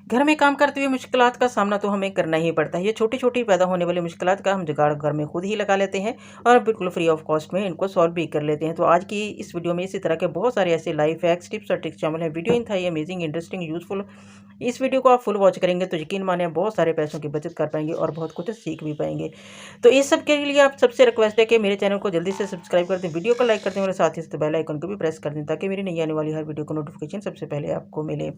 घर में काम करते हुए मुश्किलात का सामना तो हमें करना ही पड़ता है। ये छोटी-छोटी पैदा होने वाली मुश्किलात का हम जुगाड़ घर में खुद ही लगा लेते हैं और बिल्कुल फ्री ऑफ कॉस्ट में इनको सॉल्व भी कर लेते हैं। तो आज की इस वीडियो में इसी तरह के बहुत सारे ऐसे लाइफ हैक्स, टिप्स और ट्रिक्स शामिल हैं। वीडियो इंतहाई अमेजिंग, इंटरेस्टिंग, यूज़फुल। इस वीडियो को आप फुल वॉच करेंगे तो यकीन मानिए बहुत सारे पैसों की बचत कर पाएँगे और बहुत कुछ सीख भी पाएँगे। तो इस सब के लिए आप सबसे रिक्वेस्ट है कि मेरे चैनल को जल्दी से सब्सक्राइब कर दें, वीडियो को लाइक कर दें और साथ ही साथ बेल आइकन को भी प्रेस कर दें ताकि मेरी नई आने वाली हर वीडियो को नोटिफिकेशन सबसे पहले आपको मिले।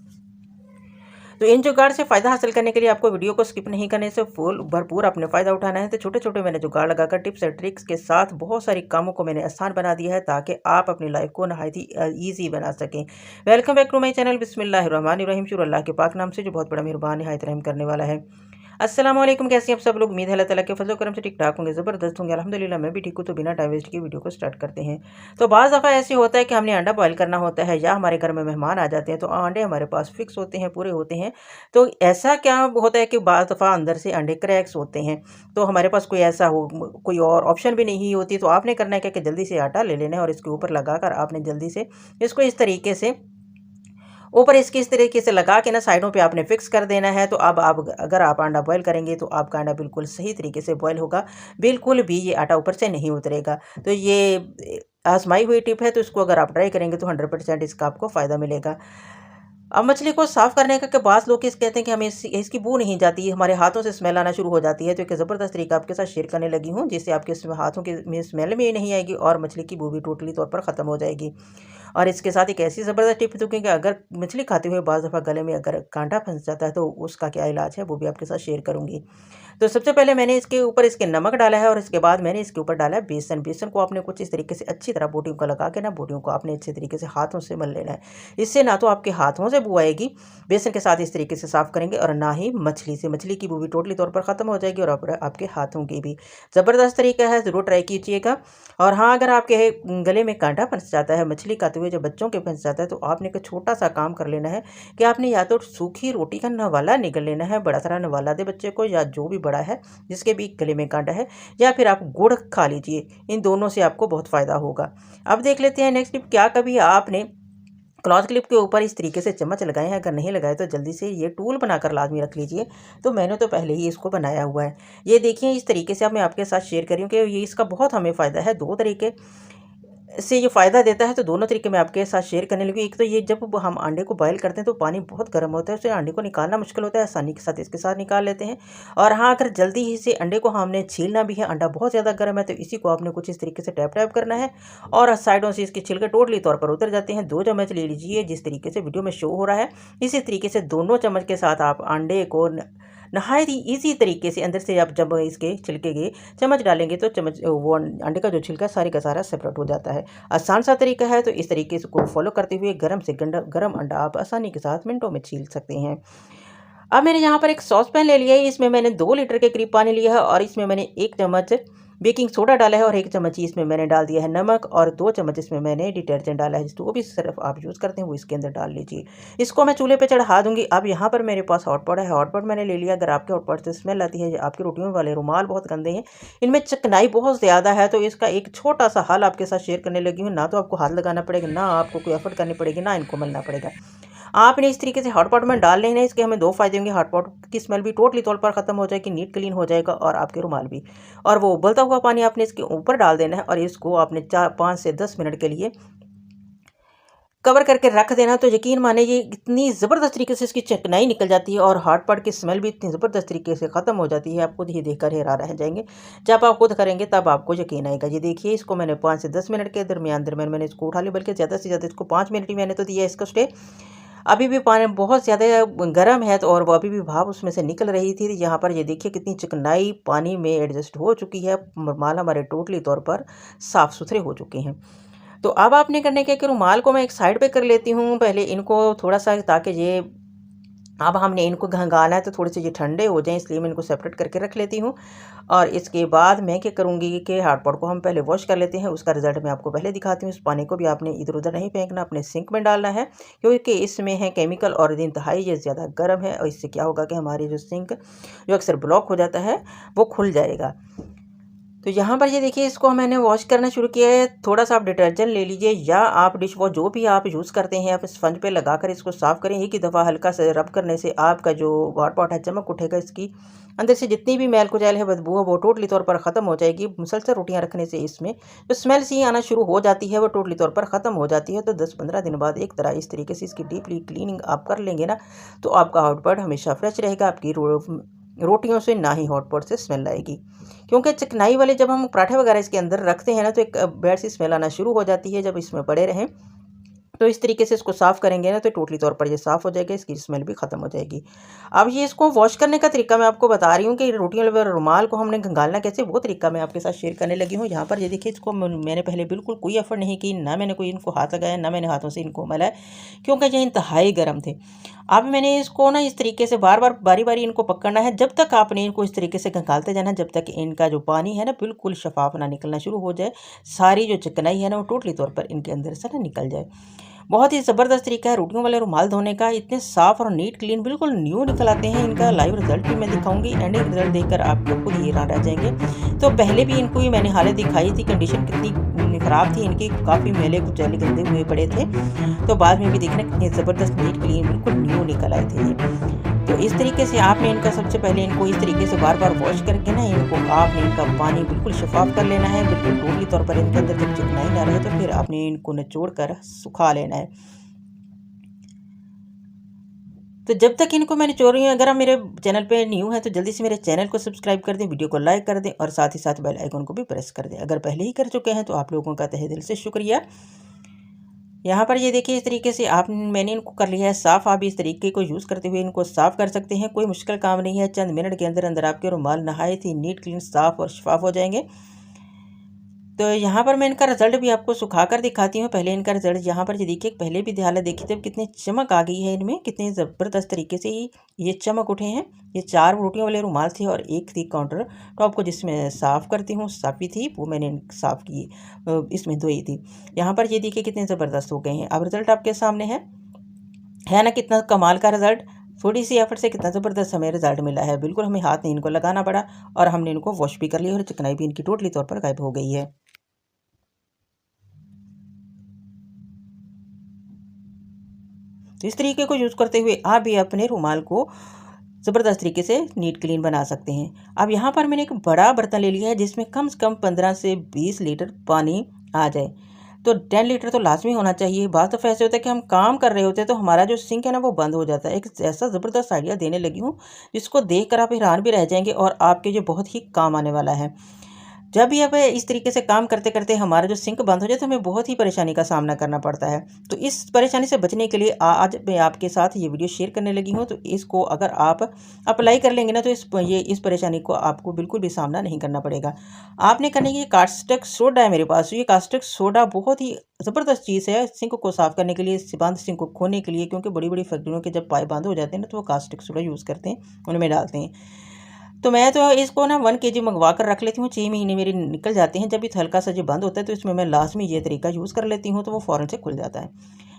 तो इन जुगाड़ से फ़ायदा हासिल करने के लिए आपको वीडियो को स्किप नहीं करने से फुल भरपूर अपने फ़ायदा उठाना है। तो छोटे-छोटे मैंने जुगाड़ लगाकर टिप्स और ट्रिक्स के साथ बहुत सारे कामों को मैंने आसान बना दिया है ताकि आप अपनी लाइफ को नहायत ही ईज़ी बना सकें। Welcome back to my channel. बिस्मिल्लाहिर्रहमानिर्रहीम। शुरू अल्लाह के पाक नाम से जो बहुत बड़ा मेहरबान निहायत रहम करने वाला है। अस्सलाम वालेकुम, कैसे हैं आप सब लोग? उम्मीद है अल्लाह ताला के फज़ल करम से ठीक ठाक होंगे, ज़बरदस्त होंगे। अल्हम्दुलिल्लाह मैं भी ठीक हूँ। तो बिना टाइम वेस्ट किए वीडियो को स्टार्ट करते हैं। तो बाज़ दफ़ा ऐसे होता है कि हमने अंडा बॉयल करना होता है या हमारे घर में मेहमान आ जाते हैं तो अंडे हमारे पास फिक्स होते हैं, पूरे होते हैं। तो ऐसा क्या होता है कि बाज़ दफ़ा अंदर से अंडे क्रैक्स होते हैं। तो हमारे पास कोई ऐसा हो कोई और ऑप्शन भी नहीं होती। तो आपने करना है क्या कि जल्दी से आटा ले लेना है और इसके ऊपर लगाकर आपने जल्दी से इसको इस तरीके से ऊपर इसकी इस तरीके से लगा के ना साइडों पे आपने फिक्स कर देना है। तो अब आप अगर आप अंडा बॉयल करेंगे तो आपका अंडा बिल्कुल सही तरीके से बॉयल होगा, बिल्कुल भी ये आटा ऊपर से नहीं उतरेगा। तो ये आजमाई हुई टिप है, तो इसको अगर आप ट्राई करेंगे तो 100% इसका आपको फ़ायदा मिलेगा। अब मछली को साफ़ करने का बाज़ लोग इस कहते हैं कि हमें इसकी बू नहीं जाती, हमारे हाथों से स्मेल आना शुरू हो जाती है। तो एक ज़बरदस्त तरीका आपके साथ शेयर करने लगी हूँ जिससे आपके हाथों के में स्मेल भी नहीं आएगी और मछली की बू भी टोटली तौर पर ख़त्म हो जाएगी। और इसके साथ एक ऐसी ज़बरदस्त टिप दूँगी कि अगर मछली खाते हुए बाज़ दफ़ा गले में अगर काँटा फँस जाता है तो उसका क्या इलाज है वो भी आपके साथ शेयर करूँगी। तो सबसे पहले मैंने इसके ऊपर इसके नमक डाला है और इसके बाद मैंने इसके ऊपर डाला है बेसन। बेसन को आपने कुछ इस तरीके से अच्छी तरह बोटियों को लगा के ना बोटियों को आपने अच्छे तरीके से हाथों से मल लेना है। इससे ना तो आपके हाथों से बू आएगी, बेसन के साथ इस तरीके से साफ़ करेंगे, और ना ही मछली से। मछली की बू भी टोटली तौर पर ख़त्म हो जाएगी और आपके हाथों की भी। ज़बरदस्त तरीका है, ज़रूर ट्राई कीजिएगा। और हाँ, अगर आपके गले में काँटा फँस जाता है मछली खाते हुए, जब बच्चों के फँस जाता है, तो आपने एक छोटा-सा काम कर लेना है कि आपने या तो सूखी रोटी का नवाला निगल लेना है, बड़ा सारा नवाला दे बच्चे को या जो भी बड़ा है जिसके भी गले में काँटा है, या फिर आप गुड़ खा लीजिए। इन दोनों से आपको बहुत फ़ायदा होगा। अब देख लेते हैं नेक्स्ट टिप। क्या कभी आपने क्लॉथ क्लिप के ऊपर इस तरीके से चम्मच लगाए हैं? अगर नहीं लगाए तो जल्दी से ये टूल बनाकर लाज़मी रख लीजिए। तो मैंने तो पहले ही इसको बनाया हुआ है। ये देखिए इस तरीके से अब मैं आपके साथ शेयर कर रही हूँ कि ये इसका बहुत हमें फ़ायदा है। 2 तरीके से ये फ़ायदा देता है, तो दोनों तरीके मैं आपके साथ शेयर करने लगी। एक तो ये, जब हम अंडे को बॉयल करते हैं तो पानी बहुत गर्म होता है, उससे अंडे को निकालना मुश्किल होता है, आसानी के साथ इसके साथ निकाल लेते हैं। और हाँ, अगर जल्दी ही से अंडे को हमने छीलना भी है, अंडा बहुत ज़्यादा गर्म है, तो इसी को आपने कुछ इस तरीके से टैप टैप करना है और साइडों से इसके छिलके टोटली तौर पर उतर जाते हैं। 2 चम्मच ले लीजिए जिस तरीके से वीडियो में शो हो रहा है। इसी तरीके से दोनों चम्मच के साथ आप अंडे को नहायत ही ईज़ी तरीके से अंदर से आप जब इसके छिलके के चम्मच डालेंगे तो चम्मच वो अंडे का जो छिलका सारे का सारा सेपरेट हो जाता है। आसान सा तरीका है, तो इस तरीके से को फॉलो करते हुए गरम से गरम अंडा आप आसानी के साथ मिनटों में छील सकते हैं। अब मैंने यहाँ पर एक सॉस पैन ले लिया है, इसमें मैंने 2 लीटर के करीब पानी लिया है और इसमें मैंने 1 चम्मच बेकिंग सोडा डाला है और 1 चम्मच ही इसमें मैंने डाल दिया है नमक, और 2 चम्मच इसमें मैंने डिटर्जेंट डाला है। जो भी सर्फ आप यूज़ करते हैं वो इसके अंदर डाल लीजिए। इसको मैं चूल्हे पे चढ़ा दूँगी। अब यहाँ पर मेरे पास हॉटपॉट है, हॉटपॉट मैंने ले लिया। अगर आपके हॉटपॉट से स्मेल आती है या आपके रोटियों वाले रुमाल बहुत गंदे हैं, इनमें चिकनाई बहुत ज़्यादा है, तो इसका एक छोटा-सा हल आपके साथ शेयर करने लगी हूँ। ना तो आपको हाथ लगाना पड़ेगा, ना आपको कोई एफर्ट करनी पड़ेगी, ना इनको मलना पड़ेगा। आपने इस तरीके से हॉट पॉट में डाल लेना है। इसके हमें 2 फ़ायदे होंगे। हॉट पॉट की स्मेल भी टोटली तौर पर ख़त्म हो जाएगी, नीट क्लीन हो जाएगा, और आपके रुमाल भी। और वो उबलता हुआ पानी आपने इसके ऊपर डाल देना है और इसको आपने 5 से 10 मिनट के लिए कवर करके रख देना। तो यकीन माने ये इतनी ज़बरदस्त तरीके से इसकी चिकनाई निकल जाती है और हॉट पॉट की स्मेल भी इतनी ज़बरदस्त तरीके से ख़त्म हो जाती है, आप खुद ही देखकर हैरान रह जाएंगे। जब आप खुद करेंगे तब आपको यकीन आएगा। ये देखिए, इसको मैंने 5 से 10 मिनट के दरमियान मैंने इसको उठा लिया, बल्कि ज़्यादा से ज़्यादा इसको 5 मिनट ही मैंने तो दिया इसको स्टे। अभी भी पानी बहुत ज़्यादा गर्म है, तो और वो अभी भी भाप उसमें से निकल रही थी। यहाँ पर ये देखिए कितनी चिकनाई पानी में एडजस्ट हो चुकी है। रुमाल हमारे टोटली तौर पर साफ़ सुथरे हो चुके हैं। तो अब आपने करने क्या कि रुमाल को मैं एक साइड पे कर लेती हूँ पहले इनको थोड़ा-सा, ताकि ये अब हमने इनको घंगाना है तो थोड़े से ये ठंडे हो जाएँ, इसलिए मैं इनको सेपरेट करके रख लेती हूँ। और इसके बाद मैं क्या करूँगी कि हॉट पॉट को हम पहले वॉश कर लेते हैं। उसका रिज़ल्ट मैं आपको पहले दिखाती हूँ। इस पानी को भी आपने इधर-उधर नहीं फेंकना, अपने सिंक में डालना है, क्योंकि इसमें है केमिकल और इंतहाई ये ज़्यादा गर्म है, और इससे क्या होगा कि हमारी जो सिंक जो अक्सर ब्लॉक हो जाता है वो खुल जाएगा। तो यहाँ पर ये देखिए इसको मैंने वॉश करना शुरू किया है। थोड़ा सा आप डिटर्जेंट ले लीजिए या आप डिश वॉश जो भी आप यूज़ करते हैं, आप स्पंज पे लगाकर इसको साफ़ करें। एक ही दफ़ा हल्का से रब करने से आपका जो हॉट पॉट है चमक उठेगा, इसकी अंदर से जितनी भी मैल कुचैल है, बदबू है, वो टोटली तौर पर ख़त्म हो जाएगी। मुसलसल रोटियाँ रखने से इसमें जो स्मेल सी आना शुरू हो जाती है वो टोटली तौर पर ख़त्म हो जाती है। तो 10-15 दिन बाद एक तरह इस तरीके से इसकी डीपली क्लीनिंग आप कर लेंगे ना, तो आपका हॉट पॉट हमेशा फ्रेश रहेगा। आपकी रोटियों से ना ही हॉट पॉट से स्मेल आएगी, क्योंकि चिकनाई वाले जब हम पराठे वगैरह इसके अंदर रखते हैं ना, तो एक बैड सी स्मेल आना शुरू हो जाती है जब इसमें पड़े रहें। तो इस तरीके से इसको साफ़ करेंगे ना, तो टोटली तौर पर ये साफ़ हो जाएगा, इसकी स्मेल भी ख़त्म हो जाएगी। अब ये इसको वॉश करने का तरीका मैं आपको बता रही हूँ कि रोटियों वाले रुमाल को हमने घंगालना कैसे, वो तरीका मैं आपके साथ शेयर करने लगी हूँ। यहाँ पर ये देखिए, इसको मैंने पहले बिल्कुल कोई एफर्ट नहीं की, ना मैंने कोई इनको हाथ लगाया, ना मैंने हाथों से इनको मला है, क्योंकि ये इंतहाई गर्म थे। अब मैंने इसको ना इस तरीके से बार बार बारी बारी इनको पकड़ना है, जब तक आपने इनको इस तरीके से घंगालते जाना, जब तक इनका जो पानी है ना बिल्कुल शफाफ ना निकलना शुरू हो जाए, सारी जो चिकनाई है ना वो टोटली तौर पर इनके अंदर से ना निकल जाए। बहुत ही ज़बरदस्त तरीका है रोटियों वाले रुमाल धोने का। इतने साफ़ और नीट क्लीन बिल्कुल न्यू निकल आते हैं। इनका लाइव रिजल्ट भी मैं दिखाऊंगी, एंडिंग रिजल्ट देखकर आप लोग खुद हैरान रह जाएंगे। तो पहले भी इनको ही मैंने हालत दिखाई थी, कंडीशन कितनी ख़राब थी इनकी, काफ़ी मैले कुचैले गंदे हुए पड़े थे। तो बाद में भी देखना कितने ज़बरदस्त नीट क्लीन बिल्कुल न्यू निकल आए थे ये। तो इस तरीके से आपने इनका सबसे पहले इनको इस तरीके से बार बार वॉश करके ना, इनको आपने इनका पानी बिल्कुल शफाफ कर लेना है, बिल्कुल टोटली तौर पर इनके अंदर जब चिकनाई ना रहे, तो फिर आपने इनको निचोड़ कर सुखा लेना है। तो जब तक इनको मैं निचोड़ रही हूँ, अगर आप मेरे चैनल पे न्यू हैं तो जल्दी से मेरे चैनल को सब्सक्राइब कर दें, वीडियो को लाइक कर दें और साथ ही साथ बेल आइकन को भी प्रेस कर दें। अगर पहले ही कर चुके हैं तो आप लोगों का तहे दिल से शुक्रिया। यहाँ पर ये देखिए, इस तरीके से मैंने इनको कर लिया है साफ़। आप इस तरीके को यूज़ करते हुए इनको साफ़ कर सकते हैं, कोई मुश्किल काम नहीं है। चंद मिनट के अंदर अंदर आपके रुमाल नहाए थी नीट क्लीन साफ़ और शफाफ हो जाएंगे। तो यहाँ पर मैं इनका रिजल्ट भी आपको सुखा कर दिखाती हूँ। पहले इनका रिजल्ट यहाँ पर ये देखिए, पहले भी हालत देखी जब कितनी चमक आ गई है इनमें, कितने ज़बरदस्त तरीके से ही ये चमक उठे हैं। ये 4 रोटियों वाले रुमाल थे और एक थी काउंटर टॉप को जिसमें साफ़ करती हूँ, साफ़ी थी वो मैंने साफ़ की, इसमें धोई थी। यहाँ पर ये देखिए कितने ज़बरदस्त हो गए हैं। अब रिजल्ट आपके सामने है ना, कितना कमाल का रिजल्ट। थोड़ी सी एफर्ट से कितना ज़बरदस्त हमें रिजल्ट मिला है। बिल्कुल हमें हाथ नहीं इनको लगाना पड़ा और हमने इनको वॉश भी कर लिया और चिकनाई भी इनकी टोटली तौर पर गायब हो गई है। तो इस तरीके को यूज़ करते हुए आप भी अपने रुमाल को ज़बरदस्त तरीके से नीट क्लीन बना सकते हैं। अब यहाँ पर मैंने एक बड़ा बर्तन ले लिया है जिसमें कम से कम 15 से 20 लीटर पानी आ जाए। तो 10 लीटर तो लाजमी होना चाहिए। बात तो ऐसे होता है कि हम काम कर रहे होते हैं तो हमारा जो सिंक है ना वो बंद हो जाता है। एक ऐसा ज़बरदस्त आइडिया देने लगी हूँ जिसको देख कर आप हैरान भी रह जाएंगे और आपके जो बहुत ही काम आने वाला है। जब भी अब इस तरीके से काम करते करते हमारा जो सिंक बंद हो जाए तो हमें बहुत ही परेशानी का सामना करना पड़ता है। तो इस परेशानी से बचने के लिए आज मैं आपके साथ ये वीडियो शेयर करने लगी हूँ। तो इसको अगर आप अप्लाई कर लेंगे ना, तो इस परेशानी को आपको बिल्कुल भी सामना नहीं करना पड़ेगा। आपने करने की कास्टिक सोडा है मेरे पास। ये कास्टिक सोडा बहुत ही ज़बरदस्त चीज़ है सिंक को साफ़ करने के लिए, बंद सिंक को खोलने के लिए, क्योंकि बड़ी बड़ी फैक्ट्रियों के जब पाइप बंद हो जाते हैं ना तो वो कास्टिक सोडा यूज़ करते हैं, उनमें डालते हैं। तो मैं तो इसको ना 1 केजी मंगवा कर रख लेती हूँ, 6 महीने मेरे निकल जाते हैं। जब भी हल्का सा जो बंद होता है तो इसमें मैं लाजमी ये तरीका यूज़ कर लेती हूँ, तो वो फ़ौरन से खुल जाता है।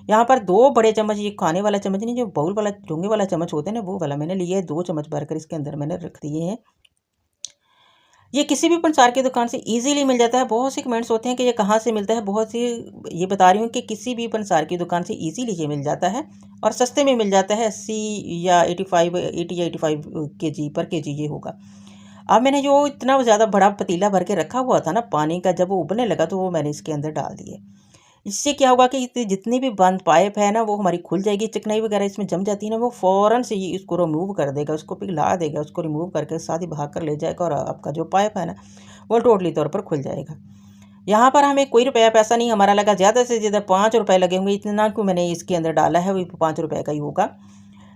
यहाँ पर 2 बड़े चम्मच, ये खाने वाला चम्मच नहीं, जो बाउल वाला डोंगे वाला चम्मच होता है ना, वो वाला मैंने लिया है। 2 चम्मच भरकर इसके अंदर मैंने रख दिए हैं। ये किसी भी पंसार की दुकान से इजीली मिल जाता है। बहुत से कमेंट्स होते हैं कि ये कहाँ से मिलता है, बहुत सी ये बता रही हूँ कि किसी भी पंसार की दुकान से इजीली ये मिल जाता है और सस्ते में मिल जाता है। 80 या 85 केजी पर केजी ये होगा। अब मैंने जो इतना ज़्यादा बड़ा पतीला भर के रखा हुआ था ना पानी का, जब वो उबलने लगा तो वो मैंने इसके अंदर डाल दिए। इससे क्या होगा कि जितनी भी बंद पाइप है ना वो हमारी खुल जाएगी। चिकनाई वगैरह इसमें जम जाती है ना, वो फ़ौरन से ये इसको रिमूव कर देगा, उसको पिघला देगा, उसको रिमूव करके साथ ही बहा कर ले जाएगा और आपका जो पाइप है ना वो टोटली तौर पर खुल जाएगा। यहाँ पर हमें कोई रुपया पैसा नहीं हमारा लगा, ज़्यादा से ज़्यादा 5 रुपये लगे होंगे। इतना को मैंने इसके अंदर डाला है, वो 5 रुपये का ही होगा।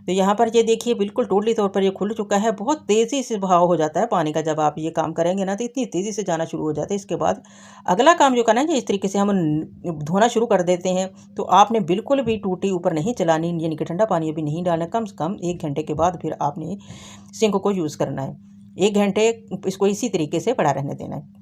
तो यहाँ पर ये देखिए बिल्कुल टोटली तौर पर ये खुल चुका है। बहुत तेज़ी से बहाव हो जाता है पानी का। जब आप ये काम करेंगे ना तो इतनी तेज़ी से जाना शुरू हो जाता है। इसके बाद अगला काम जो करना है, इस तरीके से हम धोना शुरू कर देते हैं। तो आपने बिल्कुल भी टूटी ऊपर नहीं चलानी, यानी कि ठंडा पानी अभी नहीं डालना। कम से कम 1 घंटे के बाद फिर आपने सिंक को यूज़ करना है। 1 घंटे इसको इसी तरीके से पड़ा रहने देना है।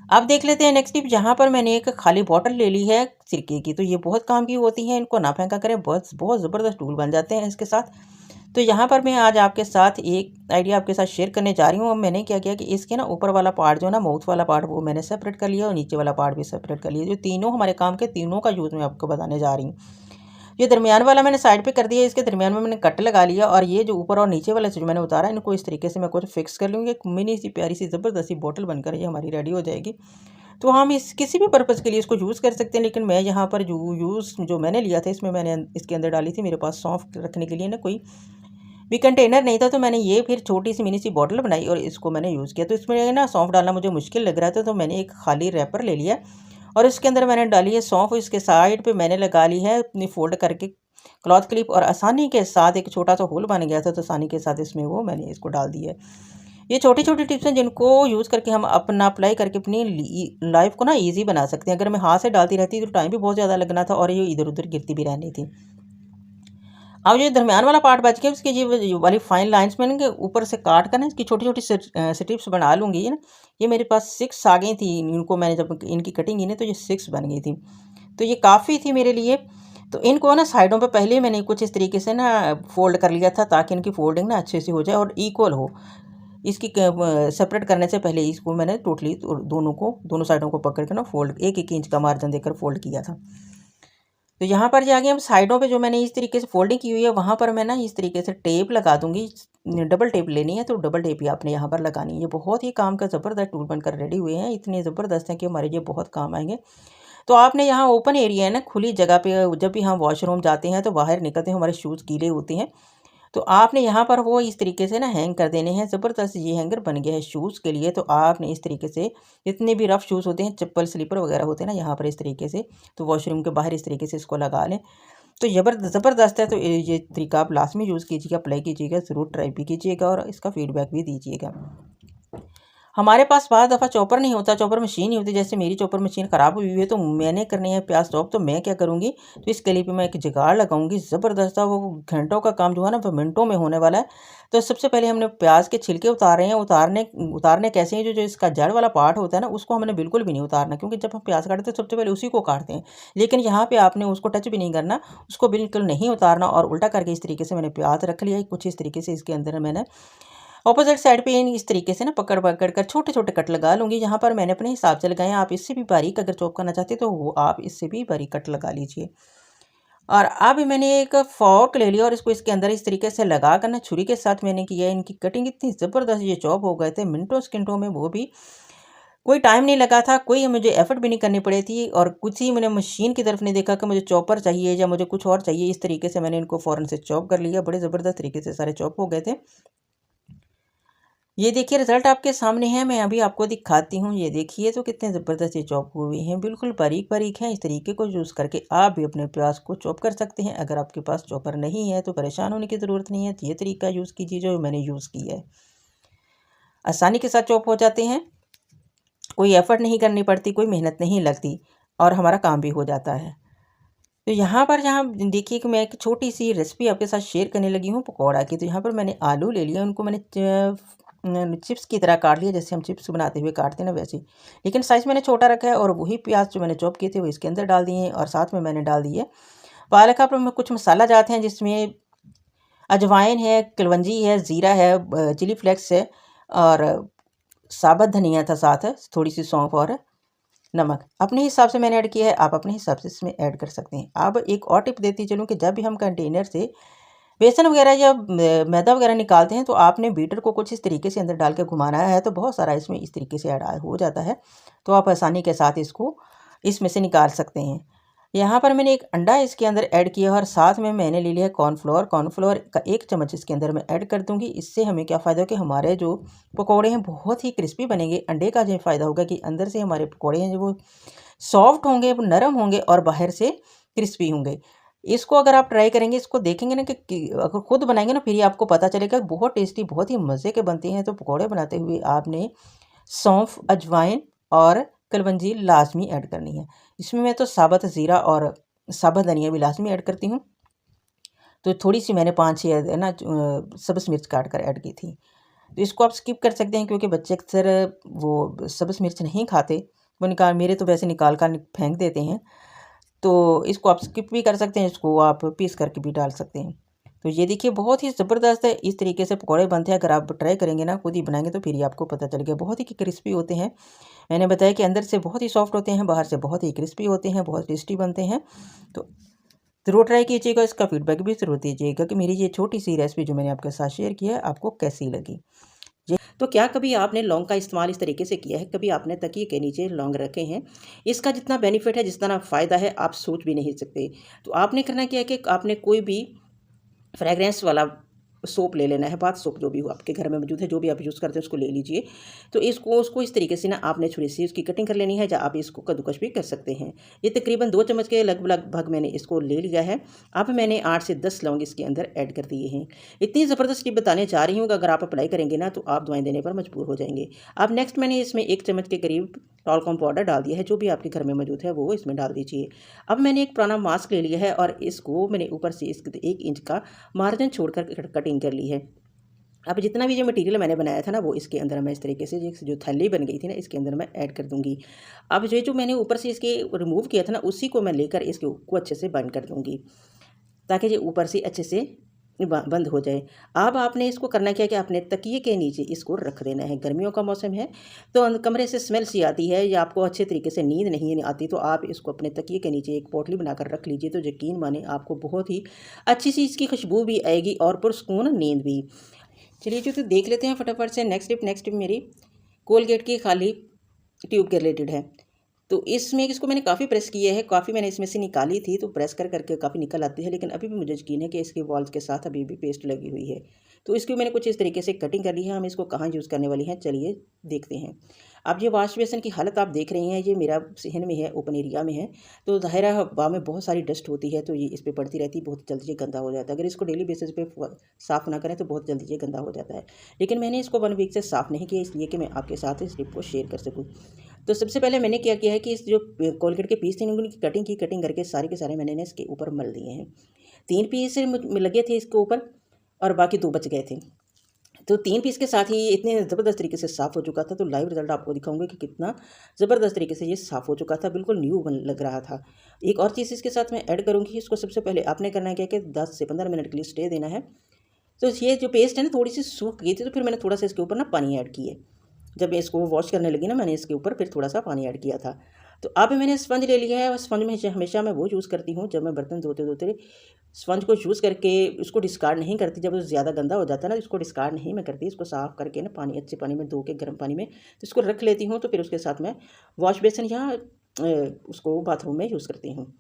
अब देख लेते हैं नेक्स्ट टिप। यहाँ पर मैंने एक खाली बॉटल ले ली है सिरके की। तो ये बहुत काम की होती है, इनको ना फेंका करें, बहुत बहुत ज़बरदस्त टूल बन जाते हैं इसके साथ। तो यहाँ पर मैं आज आपके साथ एक आइडिया आपके साथ शेयर करने जा रही हूँ। अब मैंने क्या किया कि इसके ना ऊपर वाला पार्ट जो है ना, माउथ वाला पार्ट, वो मैंने सेपरेट कर लिया और नीचे वाला पार्ट भी सेपरेट कर लिया। जो तीनों हमारे काम के तीनों का यूज़ मैं आपको बताने जा रही हूँ। ये दरमियान वाला मैंने साइड पे कर दिया, इसके दरमियान में मैंने कट लगा लिया और ये जो ऊपर और नीचे वाला जो मैंने उतारा, इनको इस तरीके से मैं कुछ फिक्स कर लूँगी। एक मिनी सी प्यारी सी ज़बरदस्त सी बॉटल बनकर ये हमारी रेडी हो जाएगी। तो हम इस किसी भी पर्पज़ के लिए इसको यूज़ कर सकते हैं, लेकिन मैं यहाँ पर जो मैंने लिया था, इसमें मैंने इसके अंदर डाली थी, मेरे पास सौंफ रखने के लिए ना कोई भी कंटेनर नहीं था, तो मैंने ये फिर छोटी सी मिनी सी बॉटल बनाई और इसको मैंने यूज़ किया। तो इसमें ना सौंफ डालना मुझे मुश्किल लग रहा था, तो मैंने एक खाली रैपर ले लिया और इसके अंदर मैंने डाली है सौंफ। इसके साइड पे मैंने लगा ली है अपनी फोल्ड करके क्लॉथ क्लिप और आसानी के साथ एक छोटा सा होल बन गया था, तो आसानी के साथ इसमें वो मैंने इसको डाल दिया है। ये छोटी छोटी टिप्स हैं जिनको यूज़ करके हम अपना अप्लाई करके अपनी लाइफ को ना ईजी बना सकते हैं। अगर मैं हाथ से डालती रहती तो टाइम भी बहुत ज़्यादा लगना था और ये इधर उधर गिरती भी रहनी थी। अब जो दरमियान वाला पार्ट बच गया, उसकी ये वाली फाइन लाइंस मैंने के ऊपर से काट कर ना इसकी छोटी छोटी स्ट्रिप्स बना लूँगी ना। ये मेरे पास 6 आ गई थी, इनको मैंने जब इनकी कटिंग की ना तो ये 6 बन गई थी। तो ये काफ़ी थी मेरे लिए। तो इनको ना साइडों पे पहले मैंने कुछ इस तरीके से ना फोल्ड कर लिया था, ताकि इनकी फोल्डिंग ना अच्छे से हो जाए और इक्वल हो। इसकी सेपरेट करने से पहले इसको मैंने टोटली दोनों साइडों को पकड़ के ना फोल्ड 1-1 इंच का मार्जिन देकर फोल्ड किया था। तो यहाँ पर जाके हम साइडों पे जो मैंने इस तरीके से फोल्डिंग की हुई है, वहाँ पर मैं ना इस तरीके से टेप लगा दूंगी। डबल टेप लेनी है तो डबल टेप ही आपने यहाँ पर लगानी है। ये बहुत ही काम का ज़बरदस्त टूल बनकर रेडी हुए हैं, इतने ज़बरदस्त हैं कि हमारे ये बहुत काम आएंगे। तो आपने यहाँ ओपन एरिया है ना, खुली जगह पे जब भी हम वॉशरूम जाते हैं तो बाहर निकलते हैं, हमारे शूज़ गीले होते हैं, तो आपने यहाँ पर वो इस तरीके से ना हैंग कर देने हैं। ज़बरदस्त ये हैंगर बन गया है शूज़ के लिए। तो आपने इस तरीके से जितने भी रफ़ शूज़ होते हैं, चप्पल स्लीपर वगैरह होते हैं ना, यहाँ पर इस तरीके से तो वॉशरूम के बाहर इस तरीके से इसको लगा लें। तो ज़बरदस्त है। तो ये तरीका आप लास्ट में यूज़ कीजिएगा, अप्लाई कीजिएगा, ज़रूर ट्राई भी कीजिएगा और इसका फीडबैक भी दीजिएगा। हमारे पास बाद दफ़ा चॉपर नहीं होता, चॉपर मशीन नहीं होती। जैसे मेरी चॉपर मशीन ख़राब हुई है तो मैंने करनी है प्याज चॉप, तो मैं क्या करूँगी, तो इसके लिए भी मैं एक जुगाड़ लगाऊंगी ज़बरदस्त। वो घंटों का काम जो है ना वो मिनटों में होने वाला है। तो सबसे पहले हमने प्याज के छिलके उतारे हैं। उतारने कैसे हैं, जो इसका जड़ वाला पार्ट होता है ना, उसको हमने बिल्कुल भी नहीं उतारना, क्योंकि जब हम प्याज काटते हैं सबसे पहले उसी को काटते हैं। लेकिन यहाँ पर आपने उसको टच भी नहीं करना, उसको बिल्कुल नहीं उतारना। और उल्टा करके इस तरीके से मैंने प्याज रख लिया कुछ इस तरीके से। इसके अंदर मैंने ऑपोजिट साइड पे इस तरीके से ना पकड़ पकड़ कर छोटे छोटे कट लगा लूँगी। यहाँ पर मैंने अपने हिसाब से लगाए हैं, आप इससे भी बारीक अगर चॉप करना चाहते तो वो आप इससे भी बारीक कट लगा लीजिए। और अब मैंने एक फॉर्क ले लिया और इसको इसके अंदर इस तरीके से लगा कर ना छुरी के साथ मैंने किया। इनकी कटिंग इतनी ज़बरदस्त, ये चॉप हो गए थे मिनटों सेकंडों में, वो भी कोई टाइम नहीं लगा था, कोई मुझे एफर्ट भी नहीं करनी पड़ी थी और कुछ ही मैंने मशीन की तरफ नहीं देखा कि मुझे चॉपर चाहिए या मुझे कुछ और चाहिए। इस तरीके से मैंने इनको फ़ौरन से चॉप कर लिया। बड़े ज़बरदस्त तरीके से सारे चॉप हो गए थे। ये देखिए रिज़ल्ट आपके सामने है, मैं अभी आपको दिखाती हूँ। ये देखिए तो कितने ज़बरदस्त ये चॉप हुए हैं, बिल्कुल बारीक बारीक हैं। इस तरीके को यूज़ करके आप भी अपने प्याज को चॉप कर सकते हैं। अगर आपके पास चॉपर नहीं है तो परेशान होने की ज़रूरत नहीं है। तो ये तरीका यूज़ कीजिए जो मैंने यूज़ किया है, आसानी के साथ चॉप हो जाते हैं, कोई एफ़र्ट नहीं करनी पड़ती, कोई मेहनत नहीं लगती और हमारा काम भी हो जाता है। तो यहाँ देखिए कि मैं एक छोटी सी रेसिपी आपके साथ शेयर करने लगी हूँ पकौड़ा की। तो यहाँ पर मैंने आलू ले लिया, उनको मैंने चिप्स की तरह काट लिया, जैसे हम चिप्स बनाते हुए काटते हैं ना वैसे ही, लेकिन साइज़ मैंने छोटा रखा है। और वही प्याज जो मैंने चॉप किए थे वो इसके अंदर डाल दिए हैं और साथ में मैंने डाल दिए पालक। पर में कुछ मसाला जाते हैं जिसमें अजवाइन है, कलवंजी है, ज़ीरा है, चिली फ्लेक्स है और साबुत धनिया था साथ है, थोड़ी सी सौंफ और नमक अपने हिसाब से मैंने ऐड किया है, आप अपने हिसाब से इसमें ऐड कर सकते हैं। अब एक और टिप देती चलूँ कि जब भी हम कंटेनर से बेसन वगैरह या मैदा वगैरह निकालते हैं तो आपने बीटर को कुछ इस तरीके से अंदर डाल के घुमाना है, तो बहुत सारा इसमें इस तरीके से ऐड हो जाता है। तो आप आसानी के साथ इसको इसमें से निकाल सकते हैं। यहाँ पर मैंने एक अंडा इसके अंदर ऐड किया और साथ में मैंने ले लिया कॉर्नफ्लोर। कॉर्नफ्लोर का 1 चम्मच इसके अंदर मैं ऐड कर दूँगी। इससे हमें क्या फ़ायदा हो कि हमारे जो पकौड़े हैं बहुत ही क्रिस्पी बनेंगे। अंडे का ये फ़ायदा होगा कि अंदर से हमारे पकौड़े हैं जो वो सॉफ्ट होंगे, वो नरम होंगे और बाहर से क्रिस्पी होंगे। इसको अगर आप ट्राई करेंगे, इसको देखेंगे ना कि अगर खुद बनाएंगे ना, फिर ही आपको पता चलेगा बहुत टेस्टी, बहुत ही मज़े के बनते हैं। तो पकौड़े बनाते हुए आपने सौंफ, अजवाइन और कलवंजी लाजमी ऐड करनी है। इसमें मैं तो साबुत ज़ीरा और साबुत धनिया भी लाजमी ऐड करती हूँ। तो थोड़ी सी मैंने 5-6 है ना सब्ज़ मिर्च काट कर ऐड की थी। तो इसको आप स्किप कर सकते हैं क्योंकि बच्चे अक्सर वो सब्ज़ मिर्च नहीं खाते, वो मेरे तो वैसे निकाल कर फेंक देते हैं। तो इसको आप स्किप भी कर सकते हैं, इसको आप पीस करके भी डाल सकते हैं। तो ये देखिए बहुत ही ज़बरदस्त है, इस तरीके से पकौड़े बनते हैं। अगर आप ट्राई करेंगे ना, खुद ही बनाएंगे तो फिर ही आपको पता चलेगा। बहुत ही क्रिस्पी होते हैं। मैंने बताया कि अंदर से बहुत ही सॉफ्ट होते हैं, बाहर से बहुत ही क्रिस्पी होते हैं, बहुत टेस्टी बनते हैं। तो ज़रूर ट्राई कीजिएगा, इसका फीडबैक भी ज़रूर दीजिएगा कि मेरी ये छोटी सी रेसिपी जो मैंने आपके साथ शेयर किया है आपको कैसी लगी। जी, तो क्या कभी आपने लौंग का इस्तेमाल इस तरीके से किया है? कभी आपने तकिए के नीचे लौंग रखे हैं? इसका जितना बेनिफिट है, जितना फ़ायदा है, आप सोच भी नहीं सकते। तो आपने करना क्या है कि आपने कोई भी फ्रेग्रेंस वाला सोप ले लेना है, बाथ सोप जो भी हो आपके घर में मौजूद है, जो भी आप यूज़ करते हैं उसको ले लीजिए। तो उसको इस तरीके से ना आपने छुरी से उसकी कटिंग कर लेनी है, या आप इसको कद्दूकस भी कर सकते हैं। ये तकरीबन 2 चम्मच के लगभग मैंने इसको ले लिया है। अब मैंने 8 से 10 लौंग इसके अंदर ऐड कर दिए हैं। इतनी ज़बरदस्त टिप बताने जा रही हूँ कि अगर आप अप्लाई करेंगे ना तो आप दवाएँ देने पर मजबूर हो जाएंगे। अब नेक्स्ट मैंने इसमें 1 चम्मच के करीब टॉल्कम पाउडर डाल दिया है, जो भी आपके घर में मौजूद है वो इसमें डाल दीजिए। अब मैंने एक पुराना मास्क ले लिया है और इसको मैंने ऊपर से इसके 1 इंच का मार्जिन छोड़कर कटिंग कर ली है। अब जितना भी जो मटेरियल मैंने बनाया था ना, वो इसके अंदर मैं इस तरीके से जो थैली बन गई थी ना, इसके अंदर मैं ऐड कर दूँगी। अब जो मैंने ऊपर से इसके रिमूव किया था ना, उसी को मैं लेकर इसके को अच्छे से बंद कर दूँगी, ताकि ये ऊपर से अच्छे से बंद हो जाए। अब आपने इसको करना क्या है कि आपने तकिए के नीचे इसको रख देना है। गर्मियों का मौसम है तो कमरे से स्मेल सी आती है या आपको अच्छे तरीके से नींद नहीं आती, तो आप इसको अपने तकिए के नीचे एक पोटली बनाकर रख लीजिए। तो यकीन माने आपको बहुत ही अच्छी सी इसकी खुशबू भी आएगी और पुरसकून नींद भी। चलिए जो तो देख लेते हैं फटाफट से। नेक्स्ट टिप मेरी कोलगेट की खाली ट्यूब के रिलेटेड है। तो इसमें इसको मैंने काफ़ी प्रेस किया है, काफ़ी मैंने इसमें से निकाली थी, तो प्रेस करके काफ़ी निकल आती है, लेकिन अभी भी मुझे यकीन है कि इसके वॉल्स के साथ अभी भी पेस्ट लगी हुई है। तो इसकी मैंने कुछ इस तरीके से कटिंग कर ली है। हम इसको कहाँ यूज़ करने वाली हैं, चलिए देखते हैं। अब ये वॉश बेसिन की हालत आप देख रहे हैं, ये मेरा सहन में है, ओपन एरिया में है। तो ज़ाहिर है हवा में बहुत सारी डस्ट होती है, तो ये इस पर पड़ती रहती है, बहुत जल्दी ये गंदा हो जाता है। अगर इसको डेली बेसिस पे साफ़ ना करें तो बहुत जल्दी ये गंदा हो जाता है। लेकिन मैंने इसको 1 वीक से साफ़ नहीं किया, इसलिए कि मैं आपके साथ इस टिप को शेयर कर सकूँ। तो सबसे पहले मैंने क्या किया है कि इस जो कोलगेट के पीस थे उनकी कटिंग करके सारे के सारे मैंने इसके ऊपर मल दिए हैं। 3 पीस लगे थे इसके ऊपर और बाकी 2 बच गए थे। तो 3 पीस के साथ ही ये इतने ज़बरदस्त तरीके से साफ़ हो चुका था। तो लाइव रिज़ल्ट आपको दिखाऊँगी कि कितना ज़बरदस्त तरीके से ये साफ़ हो चुका था, बिल्कुल न्यू लग रहा था। एक और चीज़ इसके साथ मैं ऐड करूँगी, इसको सबसे पहले आपने करना है क्या कि 10 से 15 मिनट के लिए स्टे देना है। तो ये जो पेस्ट है ना थोड़ी-सी सूख गई थी, तो फिर मैंने थोड़ा-सा इसके ऊपर ना पानी ऐड किया। जब मैं इसको वॉश करने लगी ना, मैंने इसके ऊपर फिर थोड़ा-सा पानी ऐड किया था। तो अब मैंने स्पंज ले लिया है और स्पंज में हमेशा मैं वो यूज़ करती हूँ जब मैं बर्तन धोते-धोते स्पंज को यूज़ करके उसको डिस्कार्ड नहीं करती। जब वो ज़्यादा गंदा हो जाता है ना, इसको डिस्कार्ड नहीं मैं करती, इसको साफ़ करके ना अच्छे पानी में धो के गर्म पानी में तो इसको रख लेती हूँ। तो फिर उसके साथ मैं वॉश बेसिन या उसको बाथरूम में यूज़ करती हूँ।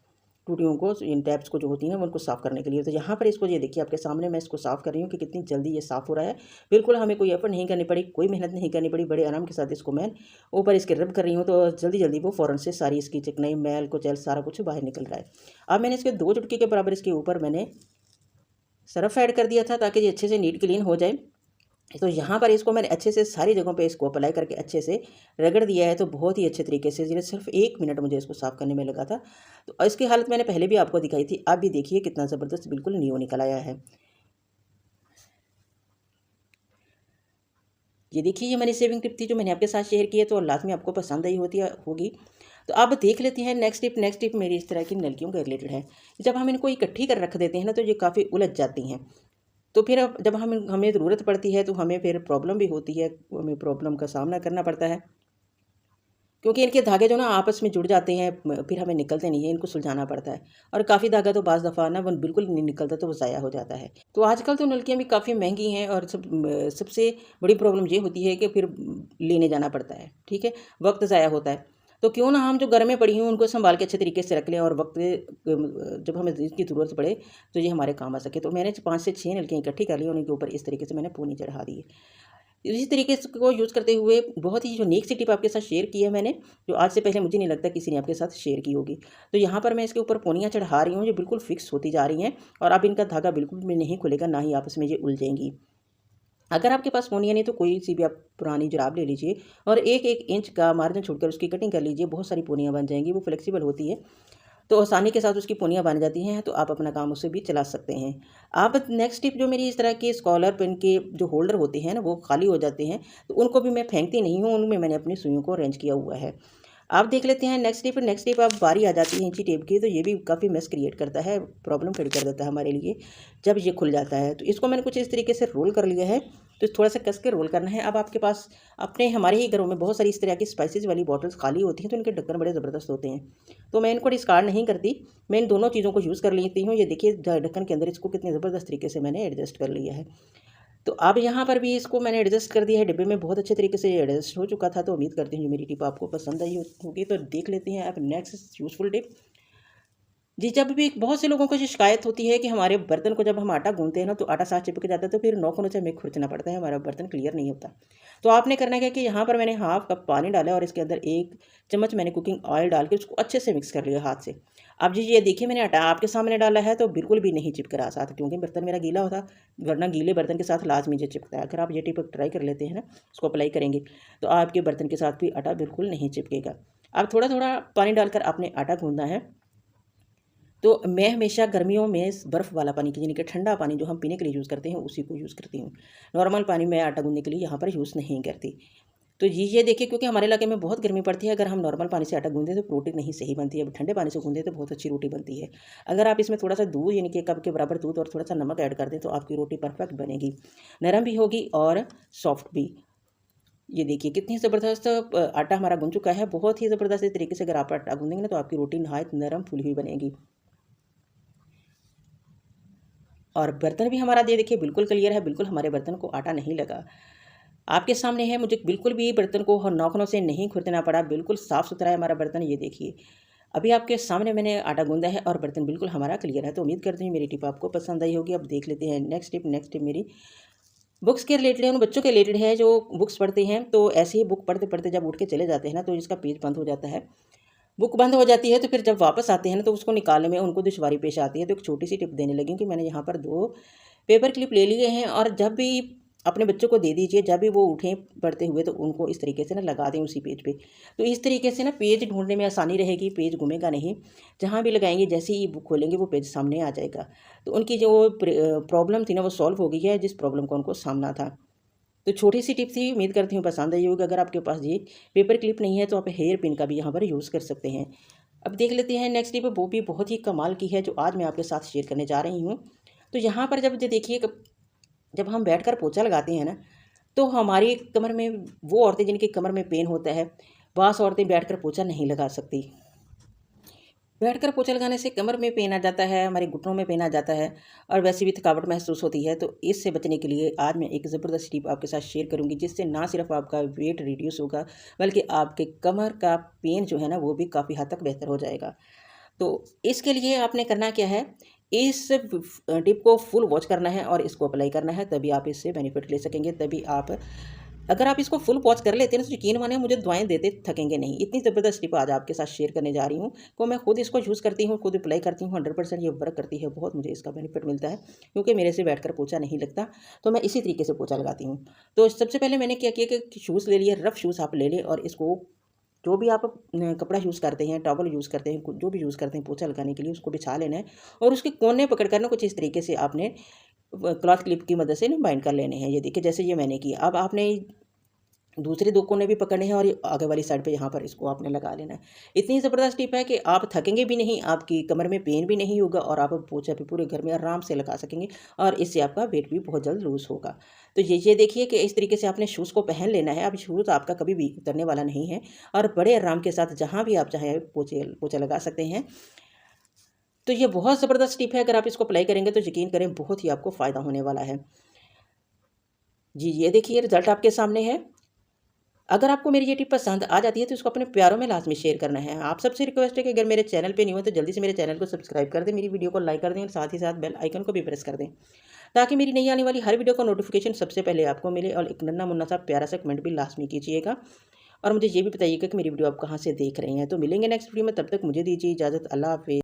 टूटियों को, इन टैप्स को जो होती हैं उनको साफ़ करने के लिए। तो यहाँ पर इसको ये देखिए आपके सामने मैं इसको साफ़ कर रही हूँ कि कितनी जल्दी ये साफ़ हो रहा है। बिल्कुल हमें कोई एफर्ट नहीं करनी पड़ी, कोई मेहनत नहीं करनी पड़ी, बड़े आराम के साथ इसको मैं ऊपर इसके रब कर रही हूँ। तो जल्दी-जल्दी वो फ़ौरन से सारी इसकी चिकनाई, मैल, कुचैल सारा कुछ बाहर निकल रहा है। अब मैंने इसके 2 चुटकी के बराबर इसके ऊपर मैंने सर्फ़ ऐड कर दिया था ताकि ये अच्छे से नीट क्लीन हो जाए। तो यहाँ पर इसको मैंने अच्छे से सारी जगहों पे इसको अप्लाई करके अच्छे से रगड़ दिया है। तो बहुत ही अच्छे तरीके से सिर्फ 1 मिनट मुझे इसको साफ़ करने में लगा था। तो इसकी हालत मैंने पहले भी आपको दिखाई थी, अब भी देखिए कितना ज़बरदस्त बिल्कुल न्यू निकल आया है। ये देखिए ये मेरी सेविंग टिप थी जो मैंने आपके साथ शेयर की है, तो लाज़मी आपको पसंद आई होगी। तो अब देख लेते हैं नेक्स्ट टिप मेरी इस तरह की नलकियों के रिलेटेड है। जब हम इनको इकट्ठी कर रख देते हैं ना, तो ये काफ़ी उलझ जाती हैं। तो फिर अब जब हमें ज़रूरत पड़ती है तो हमें फिर प्रॉब्लम भी होती है, हमें प्रॉब्लम का सामना करना पड़ता है, क्योंकि इनके धागे जो ना आपस में जुड़ जाते हैं, फिर हमें निकलते नहीं हैं, इनको सुलझाना पड़ता है। और काफ़ी धागा तो बाज़ दफ़ा ना वो बिल्कुल नहीं निकलता, तो वो ज़ाया हो जाता है। तो आजकल तो नलकियाँ भी काफ़ी महंगी हैं और सबसे बड़ी प्रॉब्लम ये होती है कि फिर लेने जाना पड़ता है, ठीक है, वक्त ज़ाया होता है। तो क्यों ना हम जो घर में पड़ी हुई उनको संभाल के अच्छे तरीके से रख लें और वक्त जब हमें इसकी ज़रूरत पड़े तो ये हमारे काम आ सके। तो मैंने 5 से 6 नलकियाँ इकट्ठी कर ली और उनके ऊपर इस तरीके से मैंने पूनी चढ़ा दी है। इसी तरीके से को यूज़ करते हुए बहुत ही यूनिक सी टिप आपके साथ शेयर की है मैंने, जो आज से पहले मुझे नहीं लगता किसी ने आपके साथ शेयर की होगी। तो यहाँ पर मैं इसके ऊपर पोनियाँ चढ़ा रही हूँ, जो बिल्कुल फिक्स होती जा रही हैं और अब इनका धागा बिल्कुल भी नहीं खुलेगा, ना ही आपस में ये उलझेंगी। अगर आपके पास पोनियाँ नहीं तो कोई सी भी आप पुरानी जुराब ले लीजिए और 1-1 इंच का मार्जिन छोड़कर उसकी कटिंग कर लीजिए, बहुत सारी पोनियाँ बन जाएंगी। वो फ्लेक्सिबल होती है तो आसानी के साथ उसकी पोनियाँ बन जाती हैं, तो आप अपना काम उससे भी चला सकते हैं। आप नेक्स्ट टिप जो मेरी इस तरह के स्कॉलर पेन के जो होल्डर होते हैं ना, वो खाली हो जाते हैं, तो उनको भी मैं फेंकती नहीं हूँ, उनमें मैंने अपनी सुइयों को अरेंज किया हुआ है। आप देख लेते हैं नेक्स्ट टिप। नेक्स्ट टिप अब बारी आ जाती है इंची टेप की, तो ये भी काफ़ी मेस क्रिएट करता है, प्रॉब्लम क्रिएट कर देता है हमारे लिए जब ये खुल जाता है। तो इसको मैंने कुछ इस तरीके से रोल कर लिया है, तो थोड़ा सा कस के रोल करना है। अब आपके पास हमारे ही घरों में बहुत सारी इस तरह की स्पाइसेस वाली बॉटल्स खाली होती हैं, तो इनके ढक्कन बड़े ज़बरदस्त होते हैं। तो मैं इनको डिस्कार्ड नहीं करती, मैं इन दोनों चीज़ों को यूज़ कर लेती हूँ। ये देखिए ढक्कन के अंदर इसको कितने ज़बरदस्त तरीके से मैंने एडजस्ट कर लिया है। तो अब यहाँ पर भी इसको मैंने एडजस्ट कर दिया है, डिब्बे में बहुत अच्छे तरीके से एडजस्ट हो चुका था। तो उम्मीद करती हूँ मेरी टिप आपको पसंद आई होगी। तो देख लेते हैं अब नेक्स्ट यूज़फुल टिप। जी, जब भी बहुत से लोगों को ये शिकायत होती है कि हमारे बर्तन को जब हम आटा गूंथते हैं ना, तो आटा साथ चिपक जाता है, तो फिर नोकों से हमें खुरचना पड़ता है, हमारा बर्तन क्लियर नहीं होता। तो आपने करना क्या कि यहाँ पर मैंने हाफ कप पानी डाला और इसके अंदर 1 चम्मच मैंने कुकिंग ऑयल डाल के उसको अच्छे से मिक्स कर लिया हाथ से। अब जी ये देखिए मैंने आटा आपके सामने डाला है, तो बिल्कुल भी नहीं चिपक रहा साथ, क्योंकि बर्तन मेरा गीला होता, वरना गीले बर्तन के साथ लाजमी ये चिपकता है। अगर आप ये टिप ट्राई कर लेते हैं ना, उसको अप्लाई करेंगे, तो आपके बर्तन के साथ भी आटा बिल्कुल नहीं चिपकेगा। अब थोड़ा थोड़ा पानी डालकर आपने आटा गूंदना है। तो मैं हमेशा गर्मियों में बर्फ़ वाला पानी, यानी कि ठंडा पानी जो हम पीने के लिए यूज़ करते हैं, उसी को यूज़ करती हूँ। नॉर्मल पानी मैं आटा गूँथने के लिए यहाँ पर यूज़ नहीं करती। तो ये देखिए, क्योंकि हमारे इलाके में बहुत गर्मी पड़ती है, अगर हम नॉर्मल पानी से आटा गूँथें तो रोटी नहीं सही बनती है। अब ठंडे पानी से गूँथें तो बहुत अच्छी रोटी बनती है। अगर आप इसमें थोड़ा-सा दूध, यानी कि कप के बराबर दूध और थोड़ा-सा नमक ऐड कर दें, तो आपकी रोटी परफेक्ट बनेगी। नरम भी होगी और सॉफ्ट भी। ये देखिए कितनी ज़बरदस्त आटा हमारा गुन चुका है। बहुत ही ज़बरदस्त तरीके से अगर आप आटा गूँथेंगे ना, तो आपकी रोटी नहायत नरम फूली हुई बनेगी। और बर्तन भी हमारा ये देखिए बिल्कुल क्लियर है, बिल्कुल हमारे बर्तन को आटा नहीं लगा। आपके सामने है, मुझे बिल्कुल भी बर्तन को नाखूनों से नहीं खुरदना पड़ा, बिल्कुल साफ़-सुथरा है हमारा बर्तन। ये देखिए, अभी आपके सामने मैंने आटा गूँधा है और बर्तन बिल्कुल हमारा क्लियर है। तो उम्मीद करती हूँ मेरी टिप आपको पसंद आई होगी। अब देख लेते हैं नेक्स्ट टिप। नेक्स्ट टिप मेरी बुक्स के रिलेटेड है, उन बच्चों के रिलेटेड है जो बुक्स पढ़ते हैं। तो ऐसे ही बुक पढ़ते-पढ़ते जब उठ के चले जाते हैं ना, तो इसका पेज बंद हो जाता है। बुक बंद हो जाती है, तो फिर जब वापस आते हैं ना, तो उसको निकालने में उनको दुश्वारी पेश आती है। तो एक छोटी-सी टिप देने लगी हूँ कि मैंने यहाँ पर 2 पेपर क्लिप ले लिए हैं, और जब भी अपने बच्चों को दे दीजिए, जब भी वो उठें पढ़ते हुए, तो उनको इस तरीके से ना लगा दें उसी पेज पे। तो इस तरीके से ना पेज ढूँढने में आसानी रहेगी, पेज गुमेगा नहीं। जहाँ भी लगाएँगे, जैसे ही बुक खोलेंगे, वो पेज सामने आ जाएगा। तो उनकी जो प्रॉब्लम थी ना, वो सॉल्व हो गई है, जिस प्रॉब्लम का उनको सामना था। तो छोटी-सी टिप थी, उम्मीद करती हूँ पसंद आई होगी। अगर आपके पास ये पेपर क्लिप नहीं है, तो आप हेयर पिन का भी यहाँ पर यूज़ कर सकते हैं। अब देख लेते हैं नेक्स्ट टिप, वो भी बहुत ही कमाल की है, जो आज मैं आपके साथ शेयर करने जा रही हूँ। तो यहाँ पर जब ये देखिए, जब हम बैठकर पोछा लगाते हैं ना, तो हमारी कमर में, वो औरतें जिनकी कमर में पेन होता है, बाँस औरतें बैठकर पोछा नहीं लगा सकती। बैठकर पोछा लगाने से कमर में पेन आ जाता है, हमारे घुटनों में पेन आ जाता है, और वैसे भी थकावट महसूस होती है। तो इससे बचने के लिए आज मैं एक ज़बरदस्त टिप आपके साथ शेयर करूंगी, जिससे ना सिर्फ आपका वेट रिड्यूस होगा, बल्कि आपके कमर का पेन जो है ना, वो भी काफ़ी हद तक बेहतर हो जाएगा। तो इसके लिए आपने करना क्या है, इस टिप को फुल वॉच करना है और इसको अप्लाई करना है, तभी आप इससे बेनिफिट ले सकेंगे। तभी आप, अगर आप इसको फुल वॉच कर लेते हैं ना, तो यकीन मानिए मुझे दुआएं देते थकेंगे नहीं। इतनी ज़बरदस्त टिप आज आपके साथ शेयर करने जा रही हूँ, तो मैं खुद इसको यूज़ करती हूँ, खुद अप्लाई करती हूँ। 100% ये वर्क करती है, बहुत मुझे इसका बेनिफिट मिलता है, क्योंकि मेरे से बैठकर पोछा नहीं लगता। तो मैं इसी तरीके से पोछा लगाती हूँ। तो सबसे पहले मैंने क्या किया कि शूज़ ले लिए, रफ़ शूज़ आप ले लें, और इसको, जो भी आप कपड़ा यूज़ करते हैं, टॉवल यूज़ करते हैं, जो भी यूज़ करते हैं पोछा लगाने के लिए, उसको बिछा लेना है, और उसके कोने पकड़ कर ना कुछ इस तरीके से आपने क्लॉथ क्लिप की मदद से ना बाइंड कर लेने हैं। ये देखिए, जैसे ये मैंने किया। अब आपने दूसरे 2 कोने भी पकड़ने हैं, और ये आगे वाली साइड पे यहाँ पर इसको आपने लगा लेना है। इतनी ज़बरदस्त टिप है कि आप थकेंगे भी नहीं, आपकी कमर में पेन भी नहीं होगा, और आप पोछा भी पूरे घर में आराम से लगा सकेंगे, और इससे आपका वेट भी बहुत जल्द लूज़ होगा। तो ये देखिए कि इस तरीके से आपने शूज़ को पहन लेना है। अब शूज़ आपका कभी भी उतरने वाला नहीं है, और बड़े आराम के साथ जहाँ भी आप चाहें पोछा लगा सकते हैं। तो ये बहुत ज़बरदस्त टिप है, अगर आप इसको अप्लाई करेंगे, तो यकीन करें बहुत ही आपको फ़ायदा होने वाला है। जी, ये देखिए रिज़ल्ट आपके सामने है। अगर आपको मेरी ये टिप पसंद आ जाती है, तो इसको अपने प्यारों में लाज़मी शेयर करना है। आप सबसे रिक्वेस्ट है कि अगर मेरे चैनल पे न्यू है, तो जल्दी से मेरे चैनल को सब्सक्राइब कर दें, मेरी वीडियो को लाइक कर दें, और साथ ही साथ बेल आइकन को भी प्रेस कर दें, ताकि मेरी नई आने वाली हर वीडियो का नोटिफिकेशन सबसे पहले आपको मिले। और एक नन्ना मुन्ना सा प्यारा सा कमेंट भी लाज़मी कीजिएगा, और मुझे ये भी बताइएगा कि मेरी वीडियो आप कहाँ से देख रहे हैं। तो मिलेंगे नेक्स्ट वीडियो में, तब तक मुझे दीजिए इजाज़त। अल्लाह हाफ़िज़।